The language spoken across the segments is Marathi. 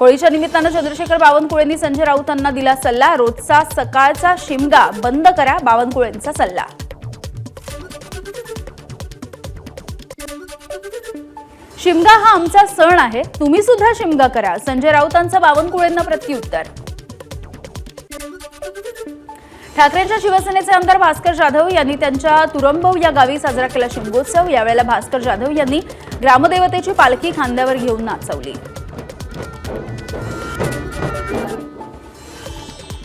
होळीच्या निमित्तानं चंद्रशेखर बावनकुळेंनी संजय राऊतांना दिला सल्ला, रोजचा सकाळचा शिमगा बंद करा, बावनकुळेंचा सल्ला। शिमगा हा आमचा सण आहे, तुम्ही सुद्धा शिमगा करा, संजय राऊतांचं बावनकुळेंना प्रत्युत्तर। ठाकरेंच्या शिवसेनेचे आमदार भास्कर जाधव यांनी त्यांच्या तुरंबव या गावी साजरा केला शिमगोत्सव। यावेळेला भास्कर जाधव यांनी ग्रामदेवतेची पालखी खांद्यावर घेऊन नाचवली।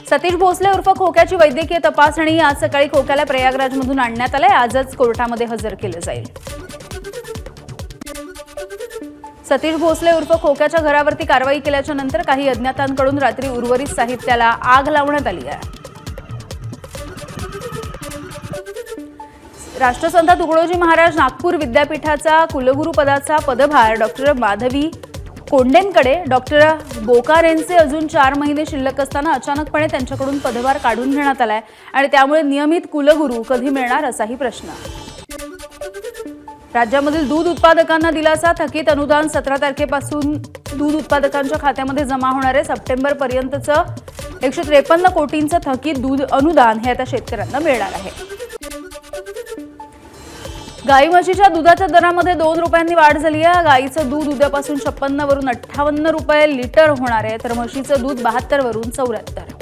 सतीश भोसले उर्फ खोक्याची वैद्यकीय तपासणी आज सकाळी खोक्याला प्रयागराजमधून आणण्यात आले। आजच कोर्टामध्ये हजर केले जाईल। सतीश भोसले उर्फ खोक्याच्या घरावरती कारवाई केल्याच्या नंतर काही अज्ञातांकडून रात्री उर्वरित साहित्याला आग लावण्यात आली आहे। राष्ट्रसंत तुकडोजी महाराज नागपूर विद्यापीठाचा कुलगुरू पदाचा पदभार डॉक्टर माधवी कोंडेंकडे डॉक्टर बोकारेंचे अजून 4 महिने शिल्लक असताना अचानकपणे त्यांच्याकडून पदभार काढून घेण्यात आलाय आणि त्यामुळे नियमित कुलगुरू कधी मिळणार असाही प्रश्न। राज्यामधील दूध उत्पादकांना दिलासा, थकीत अनुदान 17 तारखेपासून दूध उत्पादकांच्या खात्यामध्ये जमा होणार आहे। सप्टेंबर पर्यंतचं 153 कोटींचं थकीत दूध अनुदान हे आता शेतकऱ्यांना मिळणार आहे। गाई म्हशीच्या दुधाच्या दरामध्ये 2 रुपयांनी वाढ झाली आहे। गाईचं दूध उद्यापासून 56 वरून 58 रुपये लिटर होणार आहे, तर म्हशीचं दूध 72 वरून 74।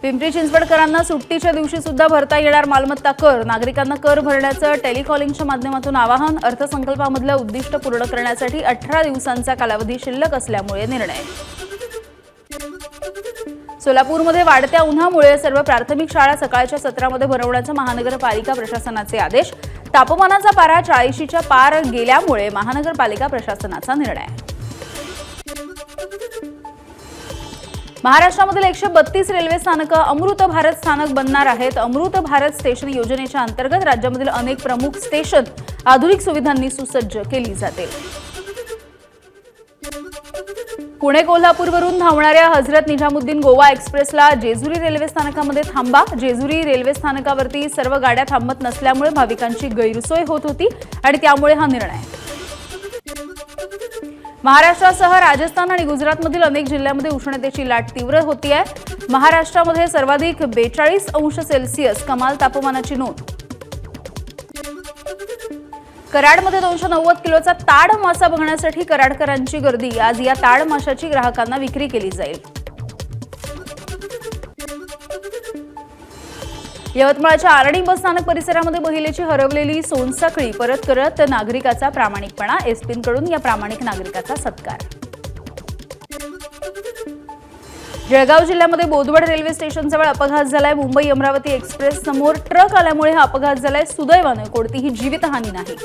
पिंपरी चिंचवडकरांना सुट्टीच्या दिवशी सुद्धा भरता येणार मालमत्ता कर, नागरिकांना कर भरण्याचं टेलिकॉलिंगच्या माध्यमातून आवाहन। अर्थसंकल्पामधलं उद्दिष्ट पूर्ण करण्यासाठी 18 दिवसांचा कालावधी शिल्लक असल्यामुळे निर्णय। सोलापूरमध्ये वाढत्या उन्हामुळे सर्व प्राथमिक शाळा सकाळच्या सत्रामध्ये भरवण्याचे महानगरपालिका प्रशासनाचे आदेश। तापमानाचा पारा 40च्या पार गेल्यामुळे महानगरपालिका प्रशासनाचा निर्णय। महाराष्ट्रामधील 132 रेल्वे स्थानकं अमृत भारत स्थानक बनणार आहेत। अमृत भारत स्टेशन योजनेच्या अंतर्गत राज्यामधील अनेक प्रमुख स्टेशन आधुनिक सुविधांनी सुसज्ज केली जातील। पुणे कोल्हापूरवरून धावणाऱ्या हजरत निजामुद्दीन गोवा एक्सप्रेसला जेजुरी रेल्वे स्थानकामध्ये थांबा। जेजुरी रेल्वे स्थानकावरती सर्व गाड्या थांबत नसल्यामुळे भाविकांची गैरसोय होत होती आणि त्यामुळे हा निर्णय। महाराष्ट्रासह राजस्थान आणि गुजरातमधील अनेक जिल्ह्यांमध्ये उष्णतेची लाट तीव्र होतीये। महाराष्ट्रामध्ये सर्वाधिक 42 अंश सेल्सिअस कमाल तापमानाची नोंद। कराडमध्ये 290 किलोचा ताड मासा बघण्यासाठी कराडकरांची गर्दी। आज या ताड माशाची ग्राहकांना विक्री केली जाईल। यवतमाळच्या आरणी बस स्थानक परिसरामध्ये महिलेची हरवलेली सोनसाखळी परत करत नागरिकाचा प्रामाणिकपणा, एसपींकडून या प्रामाणिक नागरिकाचा सत्कार। जळगाव जिल्ह्यामध्ये बोदवड रेल्वे स्टेशनजवळ अपघात झालाय। मुंबई अमरावती एक्सप्रेस समोर ट्रक आल्यामुळे हा अपघात झालाय। सुदैवाने कोणतीही जीवितहानी नाही।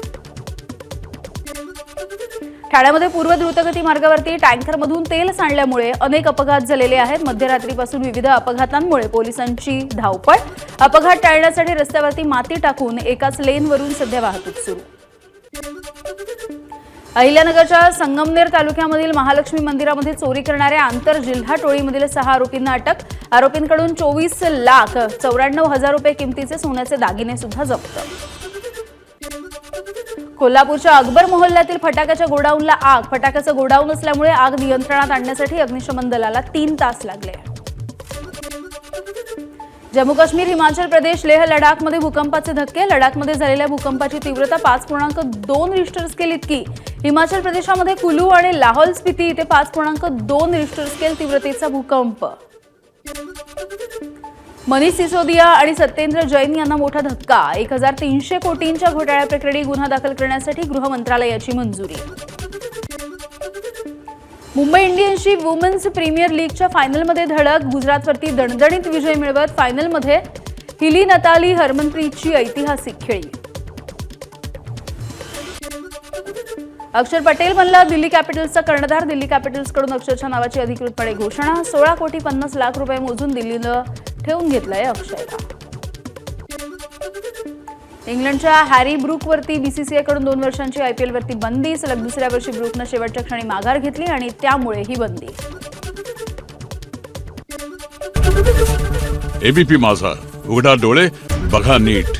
ठाण्यामध्ये पूर्व द्रुतगती मार्गावरती टँकरमधून तेल सांडल्यामुळे अनेक अपघात झालेले आहेत। मध्यरात्रीपासून विविध अपघातांमुळे पोलिसांची धावपळ। अपघात टाळण्यासाठी रस्त्यावरती माती टाकून एकाच लेनवरून सध्या वाहतूक सुरू। अहिल्यानगरच्या संगमनेर तालुक्यामधील महालक्ष्मी मंदिरामध्ये चोरी करणाऱ्या आंतरजिल्हा टोळीमधील 6 आरोपींना अटक। आरोपींकडून 24,94,000 रुपये किमतीचे सोन्याचे दागिने सुद्धा जप्त। कोल्हापूरच्या अकबर मोहल्ल्यातील फटाक्याच्या गोडाऊनला आग। फटाक्याचं गोडाऊन असल्यामुळे आग नियंत्रणात आणण्यासाठी अग्निशमन दलाला 3 तास लागले। जम्मू काश्मीर, हिमाचल प्रदेश, लेह, लडाखमध्ये भूकंपाचे धक्के। लडाखमध्ये झालेल्या भूकंपाची तीव्रता 5.2 रिश्टर स्केल इतकी। हिमाचल प्रदेशामध्ये कुलू आणि लाहौल स्पिती इथे 5.2 रिश्टर स्केल तीव्रतेचा भूकंप। मनीष सिसोदिया आणि सत्येंद्र जैन यांना मोठा धक्का। 1300 कोटींच्या घोटाळ्याप्रकरणी गुन्हा दाखल करण्यासाठी गृह मंत्रालयाची मंजुरी। मुंबई इंडियन्सची वुमेन्स प्रीमियर लीगच्या फायनलमध्ये धडक। गुजरातवरती दणदणीत विजय मिळवत फायनलमध्ये हिली नताली हरमनप्रीतची ऐतिहासिक खेळी। अक्षर पटेल बनला दिल्ली कॅपिटल्सचा कर्णधार। दिल्ली कॅपिटल्सकडून अक्षरच्या नावाची अधिकृतपणे घोषणा। 16,50,00,000 रुपये मोजून दिल्लीनं ठेवून घेतलंय अक्षयला। इंग्लंडच्या हॅरी ब्रूकवरती बीसीसीआयकडून 2 वर्षांची आयपीएलवरती बंदी। सलग दुसऱ्या वर्षी ब्रूकनं शेवटच्या क्षणी माघार घेतली आणि त्यामुळे ही बंदी। एबीपी माझा, उघडा डोळे बघा नीट।